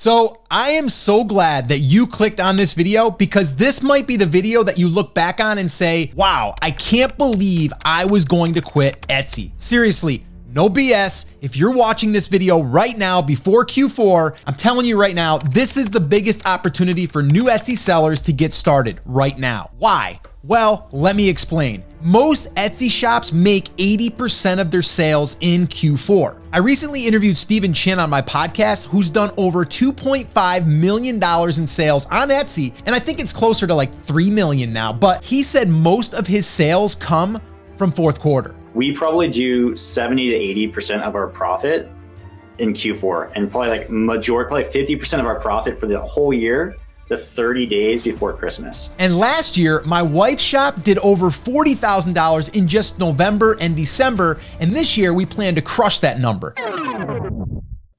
So I am so glad that you clicked on this video, because this might be the video that you look back on and say, wow, I can't believe I was going to quit Etsy. Seriously, no BS. If you're watching this video right now before Q4, I'm telling you right now, this is the biggest opportunity for new Etsy sellers to get started right now. Why? Well, let me explain. Most Etsy shops make 80% of their sales in Q4. I recently interviewed Stephen Chin on my podcast, who's done over $2.5 million in sales on Etsy, and I think it's closer to like 3 million now, but he said most of his sales come from fourth quarter. We probably do 70 to 80% of our profit in Q4, and probably probably 50% of our profit for the whole year, the 30 days before Christmas. And last year, my wife's shop did over $40,000 in just November and December, and this year we plan to crush that number.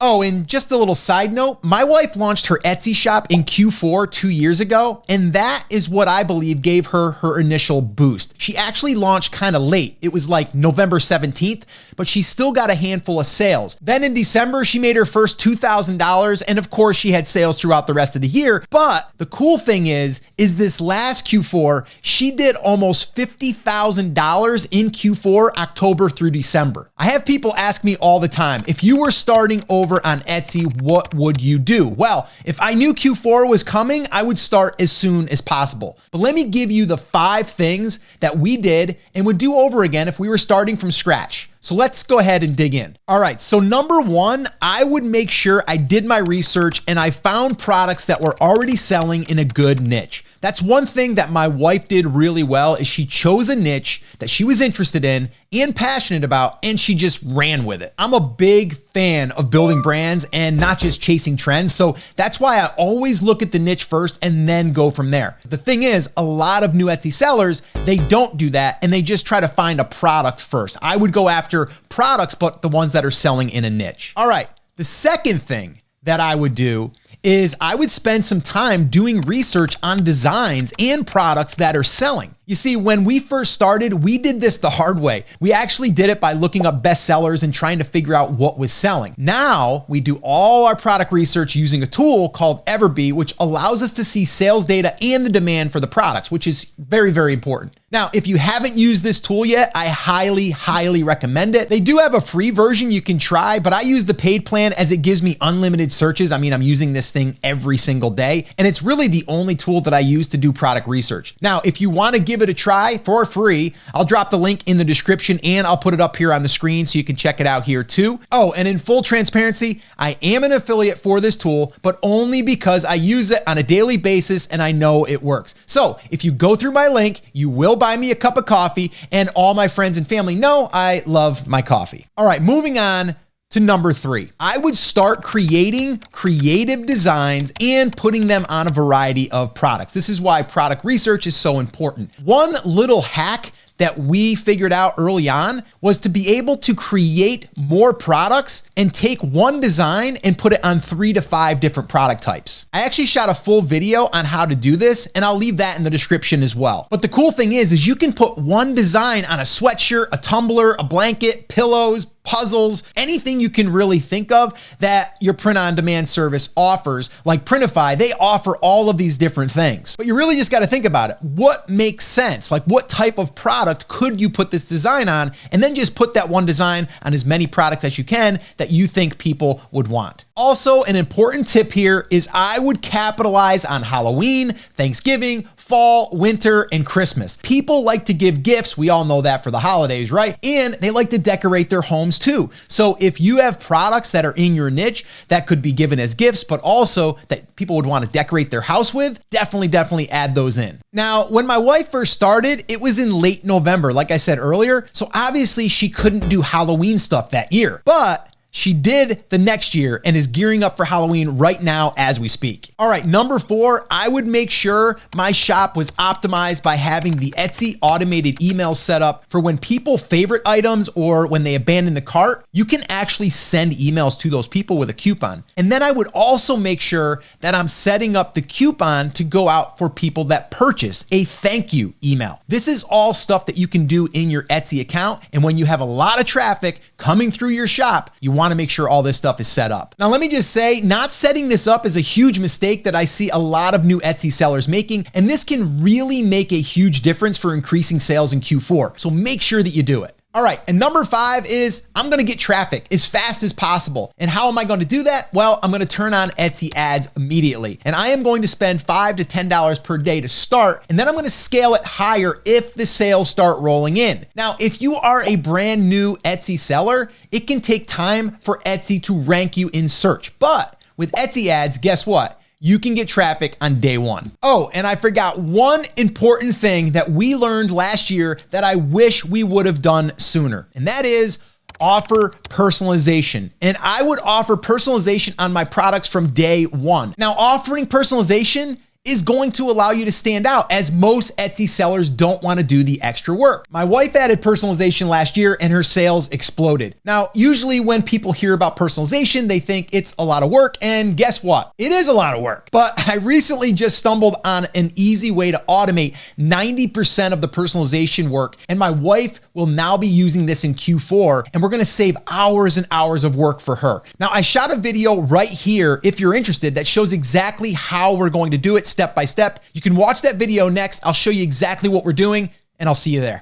Oh, and just a little side note, my wife launched her Etsy shop in Q4 2 years ago, and that is what I believe gave her her initial boost. She actually launched kind of late. It was like November 17th, but she still got a handful of sales. Then in December, she made her first $2,000, and of course she had sales throughout the rest of the year. But the cool thing is this last Q4, she did almost $50,000 in Q4, October through December. I have people ask me all the time, if you were starting over on Etsy, what would you do? Well, if I knew Q4 was coming, I would start as soon as possible. But let me give you the 5 things that we did and would do over again if we were starting from scratch. So let's go ahead and dig in. All right, so number 1, I would make sure I did my research and I found products that were already selling in a good niche. That's one thing that my wife did really well, is she chose a niche that she was interested in and passionate about, and she just ran with it. I'm a big fan of building brands and not just chasing trends. So that's why I always look at the niche first and then go from there. The thing is, a lot of new Etsy sellers, they don't do that and they just try to find a product first. I would go after products, but the ones that are selling in a niche. All right, the second thing that I would do is I would spend some time doing research on designs and products that are selling. You see, when we first started, we did this the hard way. We actually did it by looking up bestsellers and trying to figure out what was selling. Now we do all our product research using a tool called Everbee, which allows us to see sales data and the demand for the products, which is very, very important. Now, if you haven't used this tool yet, I highly, highly recommend it. They do have a free version you can try, but I use the paid plan as it gives me unlimited searches. I mean, I'm using this thing every single day, and it's really the only tool that I use to do product research. Now, if you want to give it a try for free, I'll drop the link in the description and I'll put it up here on the screen so you can check it out here too. Oh, and in full transparency, I am an affiliate for this tool, but only because I use it on a daily basis and I know it works. So if you go through my link, you will buy me a cup of coffee, and all my friends and family know I love my coffee. All right, moving on to number 3. I would start creating creative designs and putting them on a variety of products. This is why product research is so important. One little hack that we figured out early on was to be able to create more products and take one design and put it on 3 to 5 different product types. I actually shot a full video on how to do this, and I'll leave that in the description as well. But the cool thing is you can put one design on a sweatshirt, a tumbler, a blanket, pillows, puzzles, anything you can really think of that your print-on-demand service offers, like Printify. They offer all of these different things. But you really just got to think about it. What makes sense? Like, what type of product could you put this design on? And then just put that one design on as many products as you can that you think people would want. Also, an important tip here is I would capitalize on Halloween, Thanksgiving, fall, winter, and Christmas. People like to give gifts. We all know that for the holidays, right? And they like to decorate their homes too. So if you have products that are in your niche that could be given as gifts, but also that people would want to decorate their house with, definitely add those in. Now, when my wife first started, it was in late November, like I said earlier. So obviously she couldn't do Halloween stuff that year, but she did the next year and is gearing up for Halloween right now as we speak. All right, number 4, I would make sure my shop was optimized by having the Etsy automated email set up for when people favorite items or when they abandon the cart, you can actually send emails to those people with a coupon. And then I would also make sure that I'm setting up the coupon to go out for people that purchase a thank you email. This is all stuff that you can do in your Etsy account. And when you have a lot of traffic coming through your shop, you want want to make sure all this stuff is set up. Now, let me just say, not setting this up is a huge mistake that I see a lot of new Etsy sellers making, and this can really make a huge difference for increasing sales in Q4. So make sure that you do it. All right, and number 5 is I'm gonna get traffic as fast as possible. And how am I gonna do that? Well, I'm gonna turn on Etsy ads immediately. And I am going to spend $5 to $10 per day to start, and then I'm gonna scale it higher if the sales start rolling in. Now, if you are a brand new Etsy seller, it can take time for Etsy to rank you in search. But with Etsy ads, guess what? You can get traffic on day one. Oh, and I forgot one important thing that we learned last year that I wish we would have done sooner, and that is offer personalization. And I would offer personalization on my products from day one. Now, offering personalization is going to allow you to stand out, as most Etsy sellers don't want to do the extra work. My wife added personalization last year and her sales exploded. Now, usually when people hear about personalization, they think it's a lot of work, and guess what? It is a lot of work. But I recently just stumbled on an easy way to automate 90% of the personalization work, and my wife will now be using this in Q4, and we're gonna save hours and hours of work for her. Now, I shot a video right here, if you're interested, that shows exactly how we're going to do it step by step. You can watch that video next. I'll show you exactly what we're doing, and I'll see you there.